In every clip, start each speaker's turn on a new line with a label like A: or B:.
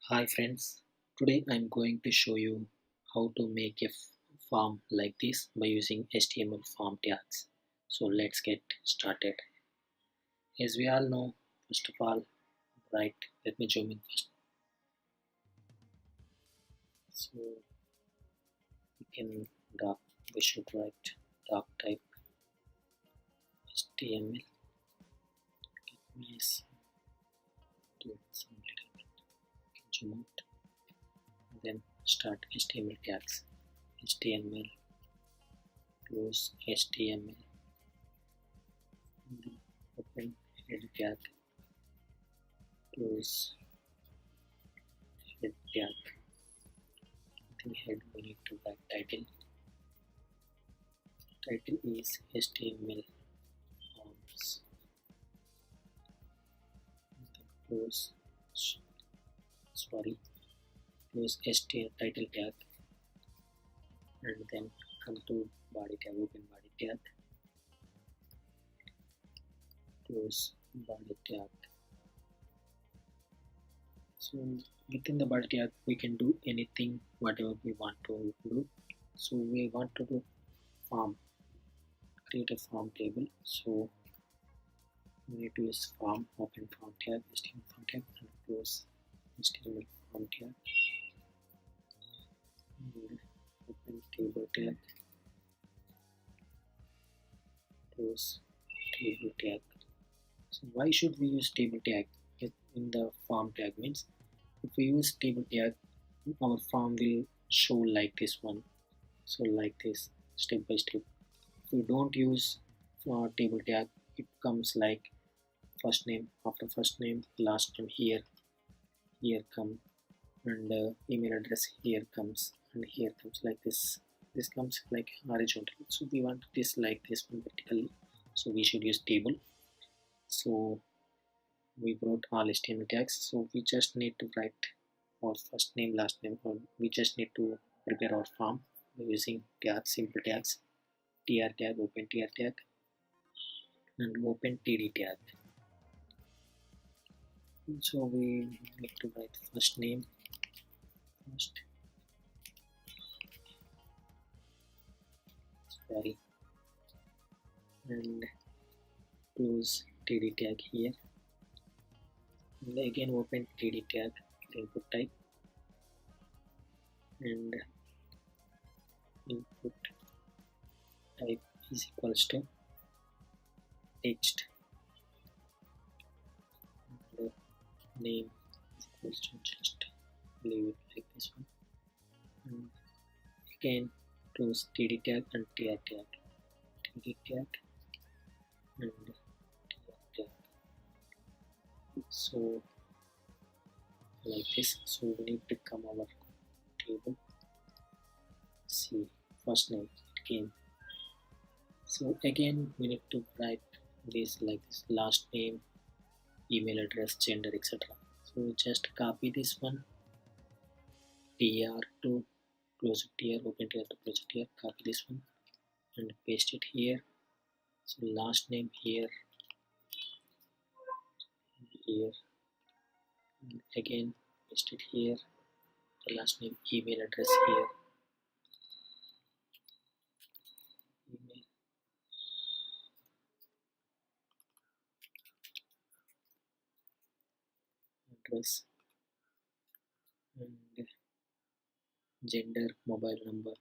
A: Hi friends, today I'm going to show you how to make a form like this by using HTML form tags. So let's get started. As we all know, first of all, right, let me zoom in first. So we can doc, we should write doc type HTML. Let me do some little bit. Zoom out. Then start HTML tags. HTML, close HTML, and then open head tag, close head tag. In head we need to write title. Title is HTML forms. And then close HTML title tag, and then come to body tag, open body tag, close body tag. So within the body tag we can do anything whatever we want to do. So we want to do form, create a form table. So we need to use form, open form tag, HTML form tag, and close HTML form tag, and open table tag, close table tag. So why should we use table tag in the form tag? Means if we use table tag, our form will show like this one. So like this, step by step. If we don't use table tag, it comes like first name, after first name, last name, here come, and email address here comes, and here comes like this comes like horizontal. So we want this like this one vertically, so we should use table. So we wrote all HTML tags, so we just need to write our first name, last name, or we just need to prepare our form by using tags, simple tags, tr tag, open tr tag, and open td tag. So we need to write first name first, and close td tag here, and again open td tag, input type, and input type is equals to text, and name is equals to just leave it like this one, and again close td tag and tr tag, td tag and tr tag. So like this. So we need to come our table, see first name it came. So again we need to write this like this, last name, email address, gender, etc. So just copy this one, tr to close tr, open tr to close tr, copy this one and paste it here. So last name here, and again paste it here, the last name, email address here, email address, and gender, mobile number,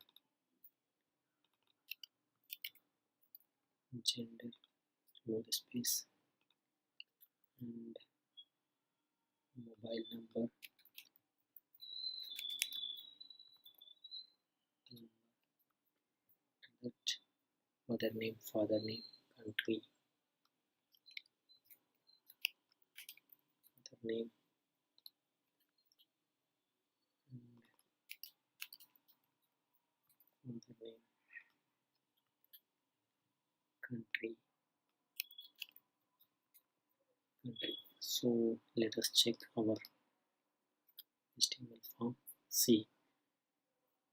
A: gender, load space, and mobile number, that, mother name, father name, country, mother name, and mother name, country. So let us check our HTML form. See,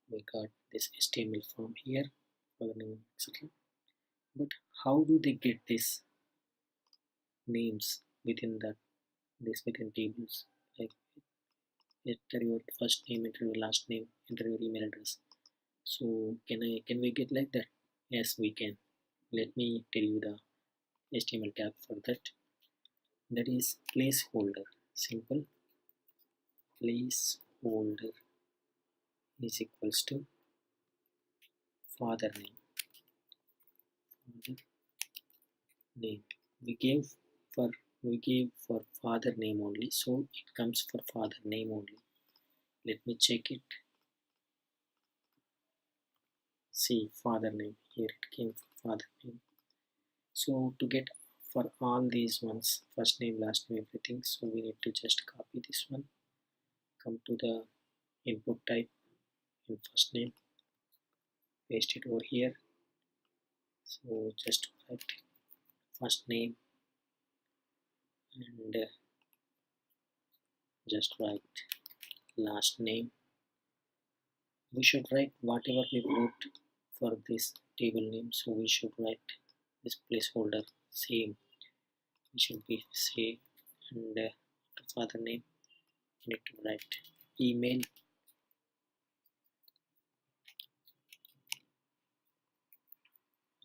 A: we got this HTML form here for the name, etc. But how do they get this names within that, this within tables? Like enter your first name, enter your last name, enter your email address. So can we get like that? Yes, we can. Let me tell you the HTML tag for that. That is placeholder. Simple. Placeholder is equals to father name. Father name. We gave for father name only, so it comes for father name only. Let me check it. See, father name. Here it came for father name. So to get for all these ones, first name, last name, everything, so we need to just copy this one, come to the input type in first name, paste it over here. So just write first name and just write last name. We should write whatever we wrote for this table name, so we should write this placeholder same. We should be same. And to father name we need to write email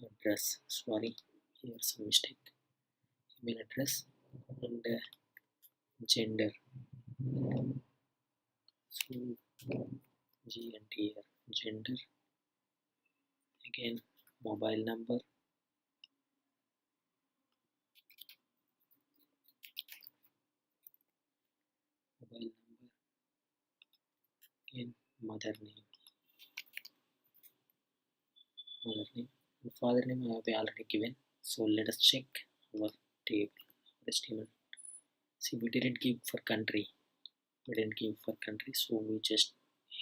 A: address. Sorry, here's a mistake. Email address and gender. So G and here gender. Again, mobile number. Mobile number. Again, mother name. Mother name. And father name I have already given. So let us check our table. HTML. See, we didn't give for country. We didn't give for country, so we just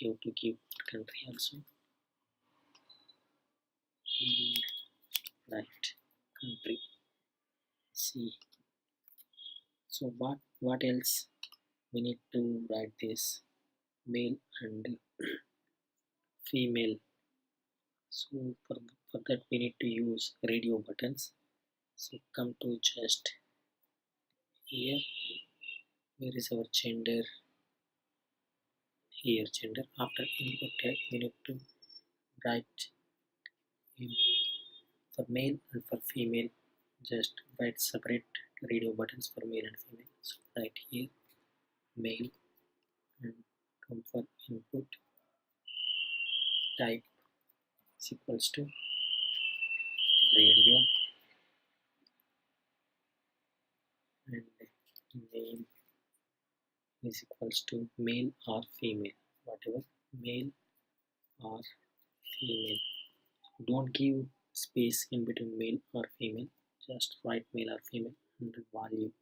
A: have to give for country also. And right country. See. So what else? We need to write this male and female. So for that we need to use radio buttons. So come to just here. Where is our gender? Here gender. After input tag we need to write in for male and for female. Just write separate radio buttons for male and female. So right here male and come for input type is equals to radio and name is equals to male or female, whatever, male or female. Don't give space in between male or female, just write male or female. And the value,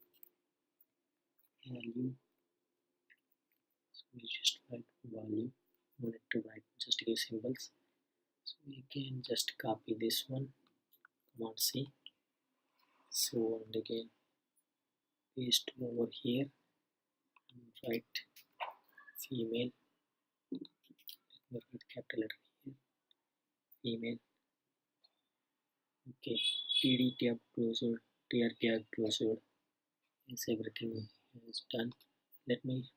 A: so we just write value. No need to write, just give symbols. So we can just copy this one, command C. So and again paste over here and write female. Let me write capital letter here, female. Okay, td tab closed, tr tag closed. Yes, everything is done. Let me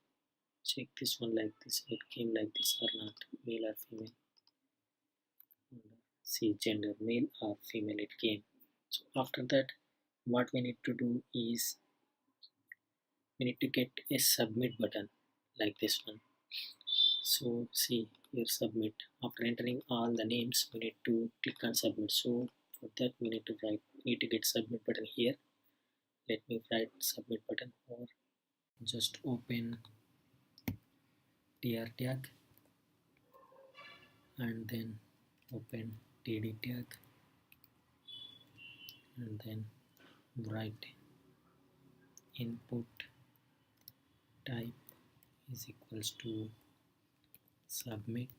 A: check this one like this. It came like this or not, male or female. See gender, male or female, it came. So after that what we need to do is we need to get a submit button like this one. So see here submit. After entering all the names we need to click on submit. So for that we need to get submit button here. Let me write submit button, or just open tr tag and then open td tag and then write input type is equals to submit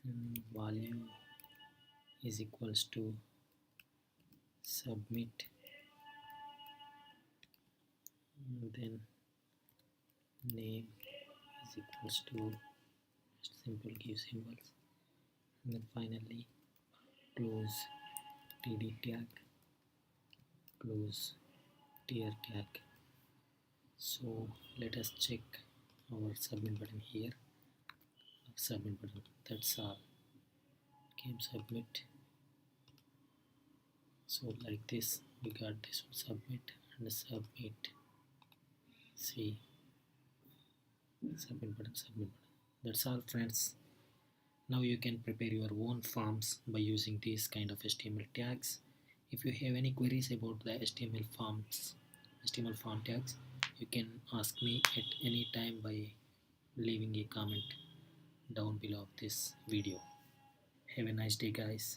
A: and value is equals to submit and then name is equals to just simple give symbols and then finally close td tag, close tr tag. So let us check our submit button here. Submit button, that's all. Game submit. So like this we got this one, submit and submit. See, submit button, submit button. That's all friends. Now you can prepare your own forms by using these kind of HTML tags. If you have any queries about the HTML form tags, you can ask me at any time by leaving a comment down below of this video. Have a nice day guys.